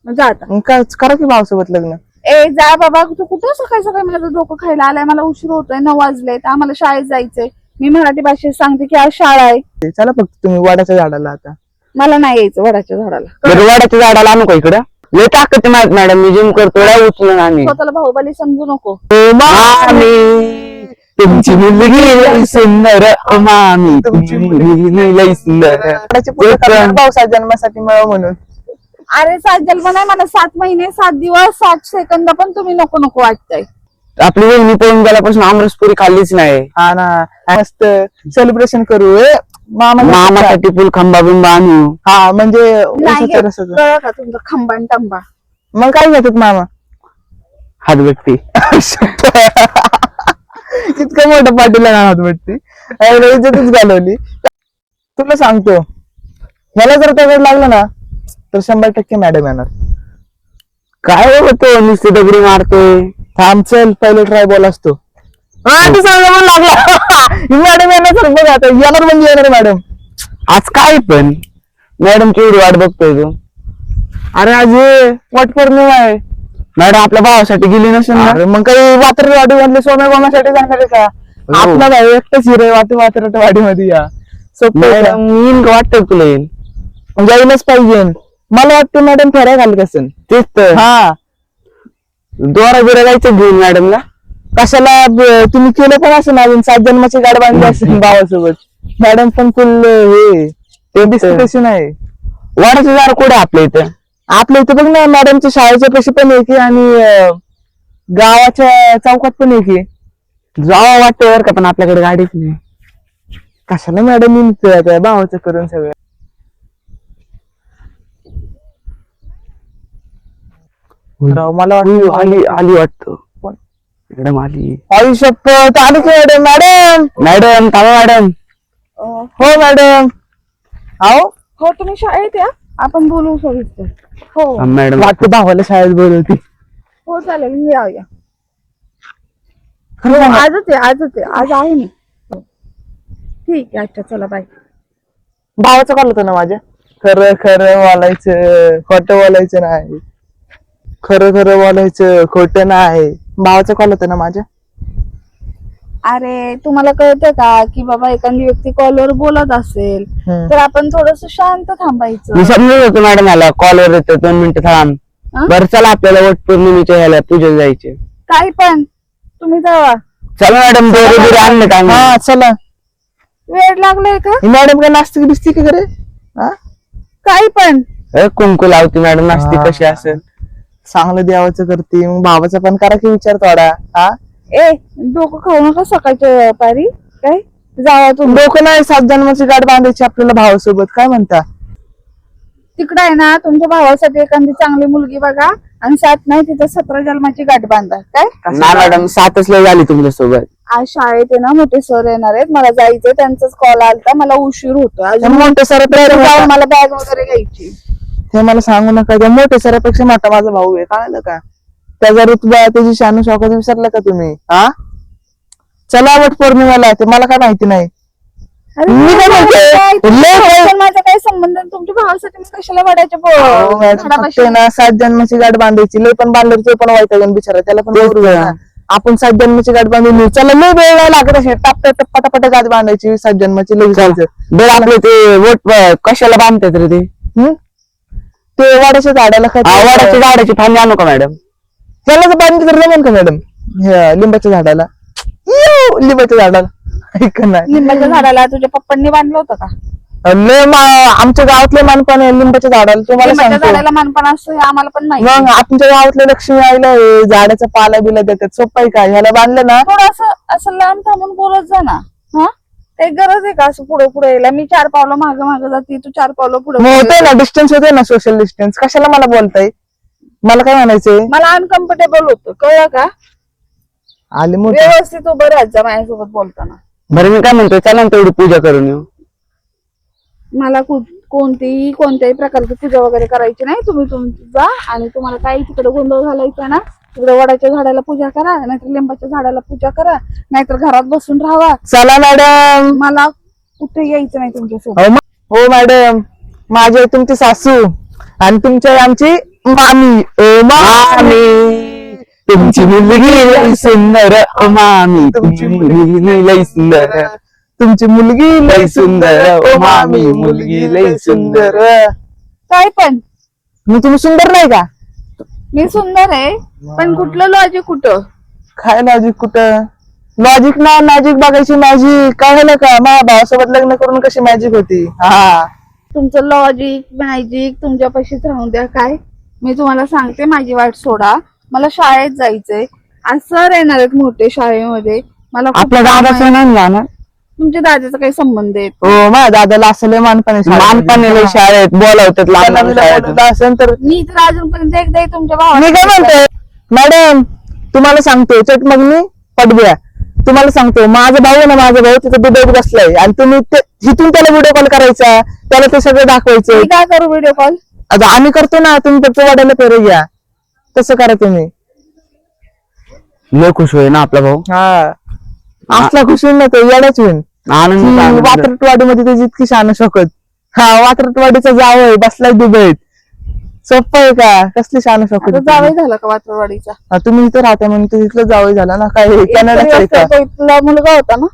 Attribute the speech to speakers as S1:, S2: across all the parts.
S1: जा आता.
S2: मग काय करा की भावासोबत लग्न.
S1: ए जा बाबा, तू कुठं सकाळी सकाळी माझं डोकं खायला आलाय. मला उशीर होतोय, 9 वाजले, आम्हाला शाळेत जायचंय. मी मराठी भाषेत सांगते की आज शाळा आहे.
S2: चला फक्त तुम्ही वडाच्या झाडाला आता.
S1: मला नाही यायचं वडाच्या झाडाला.
S3: बरं वडाच्या झाडाला आणू का इकडं? लय ताकद आहे माझ्यात मॅडम, मी जिम करतो उचलून आणि
S1: स्वतःला बाहुबली समजू नको.
S3: मामी तुमची मुलगी लई सुंदर, ओ मामी तुमची मुलगी लई सुंदर.
S2: वडाची पूजा करणार भाऊसा जन्मासाठी मिळव म्हणून.
S1: अरे 7 जन्म नाही, मला 7 महिने 7 दिवस 7 सेकंद पण तुम्ही नको नको वाटतंय.
S3: आपली वहिनी पळून गेल्यापासून आमरसपुरी खाल्लीच नाही.
S2: हा ना, मस्त सेलिब्रेशन करू.
S3: मामासाठी फुल खंबा बिंबा आणू.
S2: हा म्हणजे
S1: नाही
S2: ऊसाचं रसाचं.
S1: कळलं का तुमचं खंबान टंबा.
S2: मग काय घेतात मामा?
S3: हातभट्टी.
S2: इतकं मोठं पाटीला हात भेटती, इज्जतच घालवली. तुला सांगतो, ह्याला जर त्याकडे लागलं ना तर 100% मॅडम येणार.
S3: काय होतो नुसती दगडी मारतोय.
S2: थांब चल, पहिले ट्राय बॉल असतो. तू सांगा पण लागला मॅडम येणार. सर बघ आता येणार म्हणजे येणार मॅडम.
S3: आज काय पण मॅडम केवढी वाट बघतोय तू?
S2: अरे आज वट पौर्णिमा आहे.
S3: मॅडम आपल्या भावासाठी गेली नसेल ना?
S2: अरे मग काही वात्र वाडीमधले सोम्या गोम्यासाठी जाणार आहे का? आपला भाऊ एकटाच हिरे वात्रट वाडीमध्ये या. सोपं
S3: मॅडम येईन का वाटतं तुला येईल?
S2: जाईलच पाहिजे. मला वाटतं मॅडम फेऱ्या घालत असेल.
S3: तेच तर.
S2: हा,
S3: दोरा बिरा जायचं घेऊन मॅडमला.
S2: कशाला तुम्ही केलं पण असं अजून 7 जन्माची गाडी बांधली असेल भावासोबत. मॅडम पण फुल हे ते डिस्कशन आहे.
S3: वाडाचं झाड कुठे आपल्या इथं?
S2: आपल्या इथे बघ ना, मॅडमच्या शाळेच्या पैसे पण एक आहे आणि गावाच्या चौकात पण एक आहे.
S3: जावं वाटतं बरं का, पण आपल्याकडे गाडीच नाही.
S2: कशाला मॅडम येईल भावाचं करून सगळं. राव, मला वाटतं
S3: आली आली वाटतं. मॅडम आली.
S2: आई शपथ आली की मॅडम. मॅडम
S3: मॅडम थांबा मॅडम.
S2: हो मॅडम. आओ
S1: हो तुम्ही शाळेत या, आपण बोलू सविस्तर. हो
S3: मॅडम
S2: वाटतं भावाला शाळेत बोलवती.
S1: हो चालेल, या या.
S2: खरं सांगा.
S1: आजच आहे, आजच आहे, आज आहे मी. ठीक आहे, अच्छा चला बाय.
S2: भावाचं कॉल होतं ना माझ्या. खरं खरं बोलायचं, खोटं बोलायचं नाही. खरं खरं बोलायचं, खोटं नाही. भावाचं कॉल होतं ना माझ्या.
S1: अरे तुम्हाला कळतं का की बाबा एखादी व्यक्ती कॉलवर बोलत असेल तर आपण थोडस शांत थांबायचं.
S3: मी समजत होतो मॅडम मला कॉलवर येतो 2 मिनिटं थांब.
S1: हा?
S3: बरं चला आपल्याला वट पौर्णिमेच्या ह्याला पूजेला जायचे.
S1: काही पण तुम्ही जावा.
S3: चला मॅडम दोरे बिरे आणले का?
S2: हा चला.
S1: वेळ लागलाय का?
S2: ही मॅडम काय नाचते दिसते का खरे?
S1: काही पण.
S3: कुंकू लावती मॅडम, नाचती कशी असेल?
S2: चांगलं देवाचं करते, मग भावाचा पण करा की विचार थोडा. हा,
S1: ए डोकं खाऊ नका सकाळच्या पारी. काय जावा तुम्ही.
S2: डोकं नाही, 7 जन्माची गाठ बांधायची आपल्याला भावासोबत. काय म्हणता?
S1: तिकडे आहे ना तुमच्या भावासाठी एखादी चांगली मुलगी बघा आणि 7 नाही तिथं 17 जन्माची गाठ बांधा. काय
S3: ना मॅडम 7च लय झाली तुमच्यासोबत.
S1: आज शाळेत आहे ना मोठे सर येणार आहेत, मला जायचंय. त्यांचाच कॉल आलता, मला उशीर होतो अजून.
S2: मोठे सर
S1: मला बॅग वगैरे घ्यायची.
S2: हे मला सांगू नका. त्या मोठ्या सरापेक्षा मोठा माझा भाऊ आहे, कळलं का? त्याचा रुतबा, त्याची शानू शौकत विसरलं का तुम्ही? हा, चला वट पौर्णिमेला. ते मला काय माहिती नाही.
S1: अरे
S2: मी काय म्हणते?
S1: माझा काय संबंध नाही. तुमच्या भावासाठी मी कशाला वाढायच्या
S2: अहो, मॅडम, फक्त आहे ना 7 जन्माची गाठ बांधायची. लय पण बांधलं ते पण वाईट बिचारा, त्याला पण बरोबर आहे ना. आपण 7 जन्माची गाठ बांधून चला, लय वेळ नाही लागत अशी टापटा पटापटा गाठ बांधायची 7 जन्माची. लगेच जायचं.
S3: बरं आपले ते वट कशाला बांधतात रे ते?
S2: ते वाड्याच्या झाडाला
S3: वाडाच्या झाडाची फांदी आणू का मॅडम?
S2: त्याला बांधली तर जमेल का मॅडम? लिंबाच्या झाडाला. लिंबाच्या झाडाला ऐक नाही.
S1: लिंबाच्या झाडाला तुझ्या पप्पांनी बांधलं होतं का?
S2: आमच्या गावातले मानपान आहे लिंबाच्या झाडाला. तुम्हाला
S1: लिंबाच्या
S2: सांगतो,
S1: झाडाला मानपण असतं हे आम्हाला पण माहिती.
S2: मग आमच्या गावातल्या लक्ष्मी आईला झाडाचा पाला बिला देतात. सोपं आहे का? ह्याला बांधलं ना.
S1: थोडं असं लांब थांबून बोलत जा ना. हा, काही गरज आहे का असं पुढे पुढे यायला? मी 4 पावलं मागे मागे जाते, तू 4 पावलं पुढे.
S2: होतंय ना, डिस्टन्स होते ना, सोशल डिस्टन्स. कशाला मला बोलताय? मला काय म्हणायचंय?
S1: मला अनकम्फर्टेबल होतं, कळलं का?
S2: आले मोठे.
S1: व्यवस्थित उभं राहायचं जा माझ्यासोबत बोलताना.
S3: बरं मी काय म्हणतोय, चला ना तेवढी पूजा करून येऊ.
S1: मला कोणत्याही प्रकारची पूजा वगैरे करायची नाही. तुम्ही जा आणि तुम्हाला काही तिकडे गोंधळ घालायचा ना, तिकडे वडाच्या झाडाला पूजा करा, नाहीतर लिंबाच्या झाडाला पूजा करा, नाहीतर घरात बसून राहावा.
S2: चला मॅडम.
S1: मला कुठे यायचं नाही तुमच्यासोबत.
S2: हो मॅडम, माझी तुमची सासू आणि तुमच्या आमची मामी ओ
S3: मामी तुमची मुलगी लई सुंदर ओ मामी तुमची मुलगी लई सुंदर
S2: तुमची मुलगी
S3: लई सुंदर ओ मामी मुलगी लई सुंदर.
S1: काय पण
S2: मग तुम्ही सुंदर नाही का?
S1: मी सुंदर आहे पण कुठलं लॉजिक कुठं?
S2: काय लॉजिक कुठं? लॉजिक ना मॅजिक बघायची मॅजिक काय झालं का? माझ्या भावासोबत लग्न करून कशी मॅजिक होती? हा
S1: तुमचं लॉजिक मॅजिक तुमच्यापाशीच राहून द्या. काय मी तुम्हाला सांगते, माझी वाट सोडा. मला शाळेत जायचंय. आज सर येणार आहेत मोठे शाळेमध्ये. मला खूप
S3: आपल्या
S1: काम आहे.
S3: दादाचं नाही जाणार.
S1: तुमच्या दादाचा काही संबंध आहे?
S2: हो माझ्या दादाला असं लय मानपणे
S3: मानपाने शाळेत बोलावतात लहान लहान शाळेत.
S2: असेल तर
S1: मी तर अजूनपर्यंत एकदाही तुमच्या भावाला
S2: मी काय म्हणतोय मॅडम, तुम्हाला सांगतो चट मग मी पडब्या तुम्हाला सांगतो, माझा भाऊ आहे ना, माझा भाऊ तिथं दुबईत बसलाय आणि तुम्ही तिथून त्याला व्हिडिओ कॉल करायचा, त्याला ते सगळं दाखवायचं.
S1: मी काय करू व्हिडिओ कॉल?
S2: आता आम्ही करतो ना, तुम्ही फक्त वाड्याला फेरे घ्या, तसं करा तुम्ही.
S3: लय खुश होईल ना आपला भाऊ.
S2: हा असला खुश होईल ना तो येडाच होईल.
S3: आनंद
S2: वात्रटवाडीमध्ये त्याची इतकी शान शोकत. हा वात्रटवाडीचा जाव आहे बसलाय दुबईत. सोपं आहे का? कसली शान शोकत.
S1: आता जावई झाला का वात्रवाडीचा?
S2: तुम्ही इथं राहता म्हणून ते इथलं जावई झाला ना, काय कॅनडाचा आहे का?
S1: तुला मुलगा होता ना?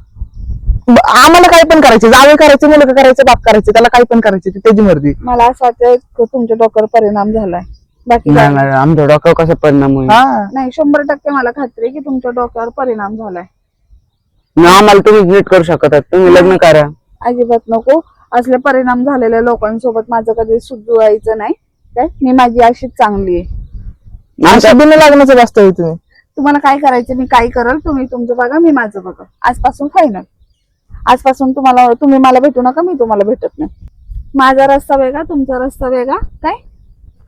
S2: आम्हाला काय पण करायचं, जावई करायचं, मुलगा करायचं, बाप करायचं, त्याला काय पण करायचं, ती त्याची मर्जी.
S1: मला असं वाटतं तुमच्या डोक्यावर परिणाम झालाय. बाकी काय
S3: नाही आमच्या डोक्यावर कसा परिणाम होईल.
S2: हा
S1: नाही. 100% मला खात्री आहे की तुमच्या डोक्यावर परिणाम झालाय.
S3: आम्हाला तुम्ही नीट करू शकत, तुम्ही लग्न करा.
S1: अजिबात नको. असले परिणाम झालेल्या लोकांसोबत माझं कधी सुख जुळायचं नाही. काय मी माझी अशीच चांगली आहे.
S2: आमच्या बिना लग्नाचं वास्तव तुम्ही.
S1: तुम्हाला काय करायचं मी काय करल, तुम्ही तुमचं बघा, मी माझं बघा. आजपासून फायनल. आजपासून तुम्ही मला भेटू नका, मी तुम्हाला भेटत नाही. माझा रस्ता वेगळा, तुमचा रस्ता वेगळा. काय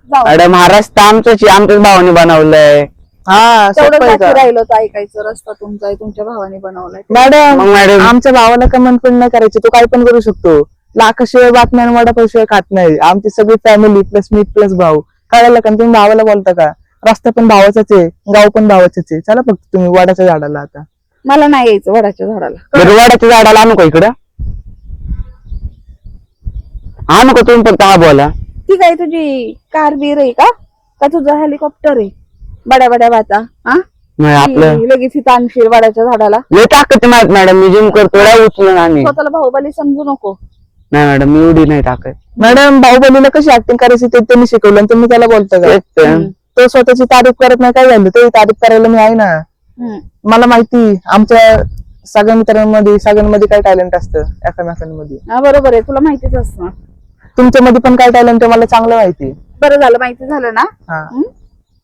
S1: जाऊ
S3: अरे महाराष्ट्र आमच्याच भावाने बनवलंय.
S2: हा
S1: तेवढं
S2: सोपं आहे
S1: बाकी
S2: का?
S1: राहिलं तर ऐकायचं. रस्ता तुमचा आहे, तुमच्या भावाने बनवलाय.
S2: मॅडम
S3: मग मॅडम
S2: आमच्या भावाला कमेंट पण नाही करायची, तो काय पण करू शकतो. लाखाशिवाय बातम्या वडापाशिवाय खात नाही. आमची सगळी फॅमिली प्लस मी प्लस भाऊ. कळलं का? तुम्ही भावाला बोलता का? रस्ता पण भावाचाच आहे, गाव पण भावाचंच आहे. चला फक्त तुम्ही वडाच्या झाडाला आता.
S1: मला नाही यायचं वडाच्या झाडाला.
S3: बरं, वडाच्या झाडाला आणू का इकडं? आणू का तुम्ही फक्त हा बोला.
S1: ती काय तुझी कार बीर आहे का तुझं हेलिकॉप्टर आहे? बड्या बड्या वाचा. हा
S3: नाही आपलं
S1: ती लगेच इथं आणशील वडाच्या झाडाला.
S3: लय ताकद माहित मॅडम, मी जिम करतो उचलून आणि
S1: स्वतःला बाहुबली समजू नको.
S3: नाही मॅडम मी एवढी नाही टाकत.
S2: मॅडम बाहुबलीला कशी ऍक्टिंग करायची ते त्यांनी शिकवलं आणि तुम्ही त्याला बोलता का?
S3: तेच तर.
S2: तो स्वतःची तारीफ करत नाही, काय झालं ते तारीफ करायला मी आहे ना.
S1: हम्म.
S2: मला माहिती आमच्या सगळ्या मित्रांमध्ये सगळ्यांमध्ये काय टॅलेंट असतं एकामेकांमध्ये.
S1: हा बरोबर आहे, तुला माहितीच असणार.
S2: तुमच्यामध्ये पण काय टॅलेंट आहे मला चांगलं माहिती.
S1: बरं झालं माहिती झालं ना.
S2: हा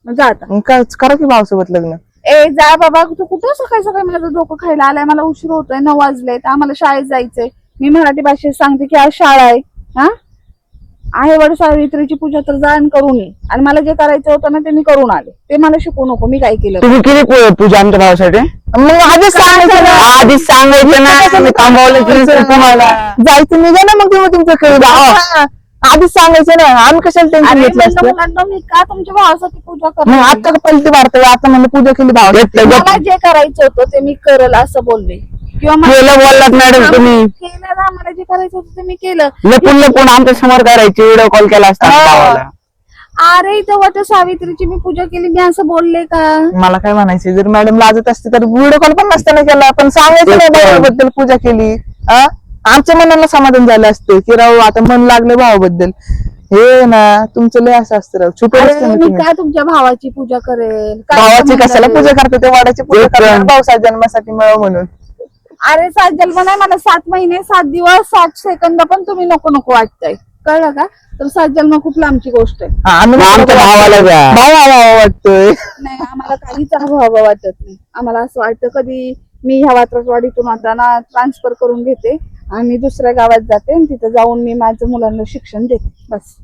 S1: मग जा आता.
S2: मग काय करा की भावासोबत लग्न.
S1: ए जा बाबा, तू कुठं सकाळी सकाळी माझं डोकं खायला आलाय. मला उशीर होतोय, 9 वाजलेत. आम्हाला शाळेत जायचंय. मी मराठी भाषेत सांगते की आज शाळा आहे. हा आहे वड सावित्रीची पूजा तर जाण करून ये. आणि मला जे करायचं होतं ना ते मी करून आले. ते मला शिकवू नको मी काय केलं.
S3: तुम्ही केली पूजा आमच्या भावासाठी?
S2: मग आधीच सांगायचं ना.
S3: आधीच सांगायचं ना, मी थांबवलं की नसेल तुम्हाला.
S2: जायचं निघा ना मग तुम्ही तुमचं खेळ. आधीच सांगायचं ना, आम्ही कशाला टेन्शन
S1: अरे
S2: घेतलं
S1: म्हणलं
S2: असतं.
S1: मुलांना मी का तुमच्या भावासाठी पूजा
S2: मग
S1: करते?
S2: आता पलटी मारतोय, आता म्हणलं पूजा केली भावासाठी.
S1: मला जे करायचं होतं ते मी करल असं बोलले. किंवा
S3: केलं बोललात मॅडम तुम्ही.
S1: केलं ना, मला जे करायचं होतं ते मी केलं.
S3: लपून आमच्या समोर करायची, व्हिडिओ कॉल केला असता आमच्या भावाला.
S1: अरे इथं वट सावित्रीची मी पूजा केली, मी असं बोलले का?
S2: मला काय म्हणायचे, जर मॅडम लाजत असते तर व्हिडिओ कॉल पण नसताना केला, पण सांगायचं नाही भावाबद्दल पूजा केली. आमच्या मनाला समाधान झालं असते की राव आता मन लागलं भावाबद्दल. हे ना तुमचं लय असं असतं राव, छुपे
S1: अरे
S2: असते ना
S1: मी
S2: तुम्ही.
S1: काय तुमच्या भावाची पूजा करेल? काय
S2: भावाची
S1: संबंध
S2: कशाला
S1: आहे?
S2: पूजा करते, ते वाड्याची पूजा
S3: तेच तर.
S2: करणार भाऊसा जन्मासाठी मिळव म्हणून.
S1: अरे 7 जन्म नाही, मला 7 महिने 7 दिवस 7 सेकंद पण तुम्ही नको नको वाटतंय. कळलं का? तर 7 जन्म खूप लांबची गोष्ट आहे.
S2: आम्ही
S3: मग आमच्या भावाला द्या.
S2: भावा वाटतोय.
S1: नाही आम्हाला काहीच अनुभव वाटत नाही. आम्हाला असं वाटतं कधी मी ह्या वात्रटवाडीतून आता ना ट्रान्सफर करून घेते आणि दुसऱ्या गावात जाते आणि तिथं जाऊन मी माझ्या मुलांना शिक्षण देते. बस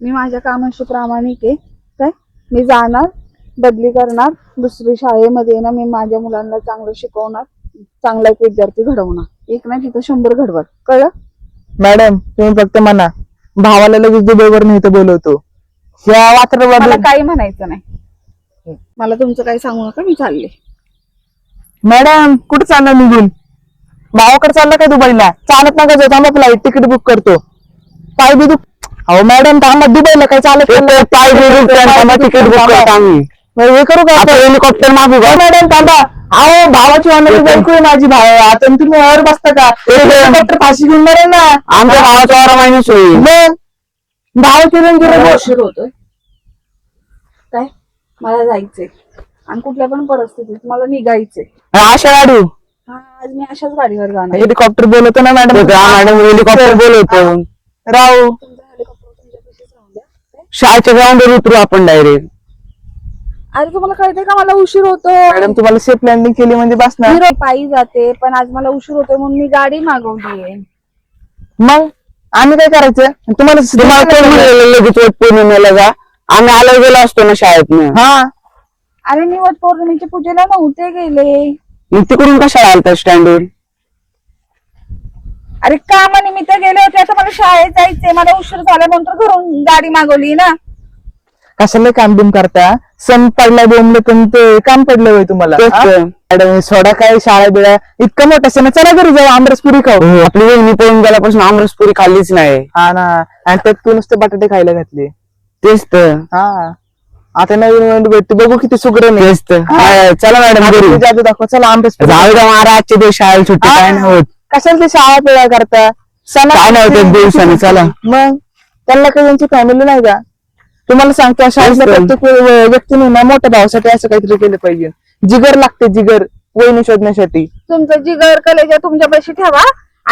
S1: मी माझ्या कामाशी प्रामाणिक आहे. काय मी जाणार, बदली करणार, दुसरी शाळेमध्ये ना मी माझ्या मुलांना चांगलं शिकवणार, चांगला एक विद्यार्थी घडवणार. एक नाही तिथं 100 घडवणार. कळलं?
S2: मॅडम तुम्ही फक्त म्हणा भावाला लगेच दुबईवर नाही तर बोलवतो. ह्या
S1: मला
S2: वात्रवाडी
S1: काही म्हणायचं नाही. मला तुमचं काही सांगू नका, मी चालले.
S2: मॅडम कुठं चालला निघून? भावाकडे चालला काय दुबईला? चालत नका जाऊ, थांबा फ्लाईट तिकीट बुक करतो. पाय बी दुख अहो मॅडम थांबा, दुबईला काय चालत नाही.
S3: पाय तिकीट बुक करतो आम्ही.
S2: हे करू का
S3: आता हेलिकॉप्टर मागू का?
S2: मॅडम थांबा. अहो भावाची ऑनलाईन बायको आहे माझी. भाव आता तुम्ही वर बसता का? हेलिकॉप्टर फाशी घेऊन मरेल ना.
S3: आमच्या भावाचा वारा मायनस होईल.
S2: मग भावाची
S1: मला उशीर होतोय. काय मला जायचंय आणि कुठल्या पण परिस्थितीत मला निघायचंय.
S3: अशा गाडी
S1: हा, आज मी अशाच गाडीवर जाणार.
S2: हेलिकॉप्टर बोलवतो ना मॅडम.
S3: मॅडम हेलिकॉप्टर बोलवतो.
S2: राव
S1: तुमचं हेलिकॉप्टर तुमच्यापाशीच राहून द्या. काय?
S3: शाळेच्या ग्राउंडवर उतरू आपण डायरेक्ट.
S1: अरे तुम्हाला कळतंय का मला उशीर होतो.
S2: मॅडम तुम्हाला सेफ लँडिंग केली म्हणजे बस ना.
S1: मी रोज पायी जाते पण आज मला उशीर होतोय म्हणून मी गाडी मागवलीये.
S2: मग आम्ही काय करायचं तुम्हाला
S3: तुम्हाला कोण म्हणलेलं लगेच वट पौर्णिमेला जा? आम्ही आलो गेलो असतो ना शाळेतनं.
S2: हा
S1: अरे मी वट पौर्णिमेच्या पूजेला नव्हते गेले.
S3: मग तिकडून कशाला आलता स्टँडवर?
S1: अरे कामानिमित्त गेले होते. आता मला शाळेत जायचंय. मला उशीर झाला म्हणून तर घरून गाडी मागवली ना.
S2: कशाला काम बिम करता? सण पडला बोंबलं पण ते काम पडलं होय तुम्हाला.
S3: तेच
S2: हा?
S3: तर.
S2: मॅडम सोडा काय शाळा बिळा इतकं मोठं सण चला घरी जाऊ आमरसपुरी खाऊ.
S3: हो, आपली वहिनी पळून गेल्यापासून आमरसपुरी खाल्लीच नाही.
S2: हा ना आणि त्यात तू नुसते बटाटे खायला घातले.
S3: तेच तर.
S2: हा आता नवीन नवीन भेटते बघू किती सुग्रण आहे.
S3: तेच तर. हा, चला मॅडम घरी
S2: आता जादू दाखव चला आमरसपुरी.
S3: जाऊ द्या महाराज आजचे दिवस शाळेला सुट्टी काय नाही होत.
S2: कशाला ते शाळा पिळा करता?
S3: काय नाही होत एक दिवसाने, चला.
S2: मग त्यांना काही त्यांची फॅमिली नाही का? तुम्हाला सांगतो शाळेतल्या प्रत्येक व्यक्तीने ना मोठ्या भावासाठी असं काहीतरी केलं पाहिजे. जिगर लागते जिगर वहिनी शोधण्यासाठी.
S1: तुमचं जिगर कलेजा तुमच्यापाशी ठेवा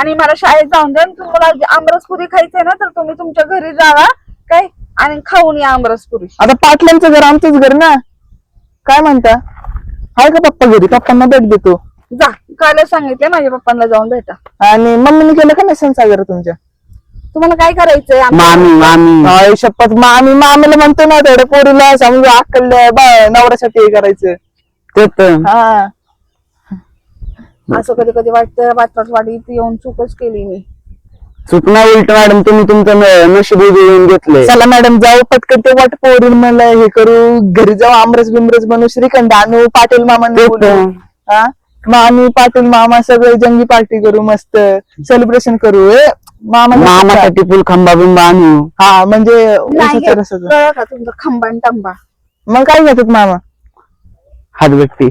S1: आणि मला शाळेत जाऊन द्या. तुम्हाला आमरसपुरी खायचंय ना तर तुम्ही तुमच्या घरी जावा काय आणि खाऊन या आमरसपुरी.
S2: आता पाटलांचं घर आमचंच घर ना. काय म्हणता? हाय का पप्पा घरी? पप्पांना भेट देतो.
S1: जा कालच सांगितले माझ्या पप्पांना जाऊन भेटा.
S2: आणि मम्मीने केलं का नाही संसागर तुमच्या?
S1: तुम्हाला काय करायचंय?
S3: मामी मामी
S2: आई शपथ आम्ही मामीला म्हणतो ना तेवढ्या पोरीला समजा अक्कल नवऱ्यासाठी हे करायचं.
S3: तेच तर.
S2: हा
S1: असं कधी कधी वाटतं वाटवाडीत येऊन चूकच केली मी.
S3: चुकणार उलट मॅडम तुम्ही तुमचं नशीब उजळून घेतलंय.
S2: चला मॅडम जाऊ पटकन ते वाट पोरी मला हे करू घरी जाऊ आमरस बिमरस बनवू श्रीखंड आणू पाटील मामांना
S3: तेच
S2: बोलू.
S3: तर.
S2: हा मामी पाटील मामा सगळे जंगी पार्टी करू मस्त सेलिब्रेशन करू. मामा
S3: मामासाठी फुल खंबा बिंबा आणू.
S2: हा म्हणजे
S1: नाही
S2: ऊसाचं रसाचं.
S1: कळलं का तुमचं खंबान टंबा.
S2: मग काय घेतात मामा?
S3: हातभट्टी.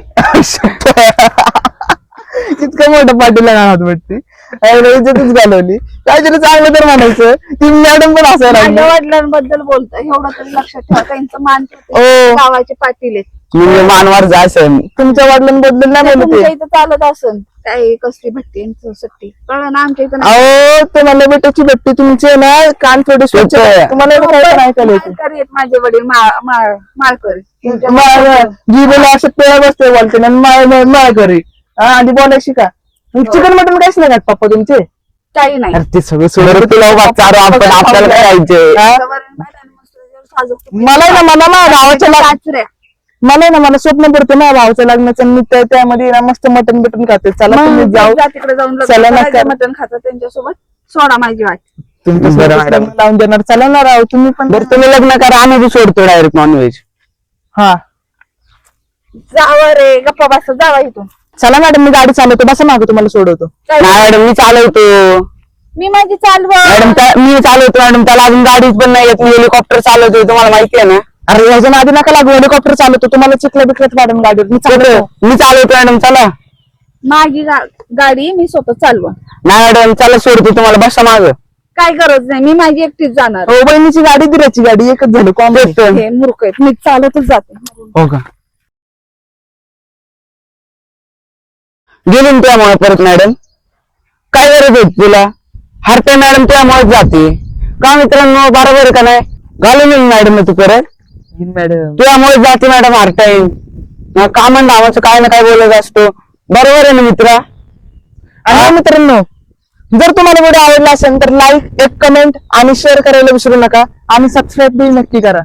S2: इतकं मोठं पाटील हात भेटते इज्जतच घालवली. काहीतरी चांगलं तर म्हणायचं. ती मॅडम पण असं
S1: माझ्या वडिलांबद्दल बोलतोय एवढं तरी लक्षात ठेवा. त्यांचं मान
S2: ओ.
S1: गावाचे पाटील आहेत.
S3: म्हणजे मानवार जासन.
S2: तुमच्या वडिलांबद्दल नाही
S1: ते
S2: बोलते.
S1: तुमच्या इथं चालत असन काय कसली भट्टी आणि सुट्टी कळलं ना. आमच्या इथं नाही.
S2: अहो तुम्हाला बेटाची भट्टी तुमचे ना कान थोडे स्वच्छ
S3: स्वच्छ.
S2: तुम्हाला एवढं काय पण ऐकायला येते.
S1: माळकरी आहेत माझे वडील माळकरी.
S2: जी बोला असं पेळा बसते बोलते माळ करी. हा आधी बोलायची का? चिकन मटन काहीच नाही खात पप्पा तुमचे?
S1: काही नाही.
S3: अरे ते सगळं सोडून तुला उभा चारू आपण आपल्याला काय राहायचंय.
S2: हा? मला ना मला ना भावाच्या
S1: काचऱ्या
S2: मला ना मला स्वप्न पडतं ना भावाच्या लग्नाचं मी त्यामध्ये ना मस्त मटन बिटन खाते. चला तुम्ही जाऊ
S1: तिकडे जाऊन
S2: चला ना कर.
S1: मटण खातात त्यांच्यासोबत सोडा माझी वाट.
S3: बरं मॅडम.
S2: लावून देणार. चला ना राव तुम्ही पण.
S3: बरं तुम्ही लग्न करा आम्ही बी सोडतो डायरेक्ट नॉनव्हेज.
S2: हा
S1: जावं रे गप्पा बस जावा इथून.
S2: चला मॅडम मी गाडी चालवतो बसा मागं तुम्हाला सोडवतो.
S3: नाही मॅडम मी चालवतो.
S1: मी माझी चालवा.
S3: मॅडम मी चालवतो मॅडम. त्याला अजून गाडीच पण नाही येत. मी हेलिकॉप्टर चालवतोय तुम्हाला माहिती आहे ना.
S2: अरे याच्या आधी नका लागू हेलिकॉप्टर चालवतो तुम्हाला चिखला बिकलत मॅडम गाडीवर मी चालवतो.
S3: मी चालवतो मॅडम चला.
S1: माझी गाडी मी स्वतः चालवा.
S3: नाही मॅडम चला सोडतो तुम्हाला बसा माग.
S1: काय गरज नाही मी माझी एकटीच जाणार.
S2: हो बहिणीची गाडी दिराची गाडी एकच झाली कॉम्प्लेट.
S1: हे मूर्ख आहेत मी चालतच जाते.
S3: हो का गेली ना त्यामुळे परत मॅडम. काय गरज होती तुला? हरते मॅडम त्यामुळेच जाते का मित्रांनो बरोबर आहे का नाही? घालून येईल मॅडम तू परत
S2: मॅडम
S3: त्यामुळे जाते मॅडम हर टाइम. कामन धामाचं काय ना काय बोलत असतो. बरोबर आहे ना मित्रा?
S2: आणि मित्रांनो जर तुम्हाला व्हिडिओ आवडला असेल तर लाईक एक कमेंट आणि शेअर करायला विसरू नका आणि सबस्क्राईब नक्की करा.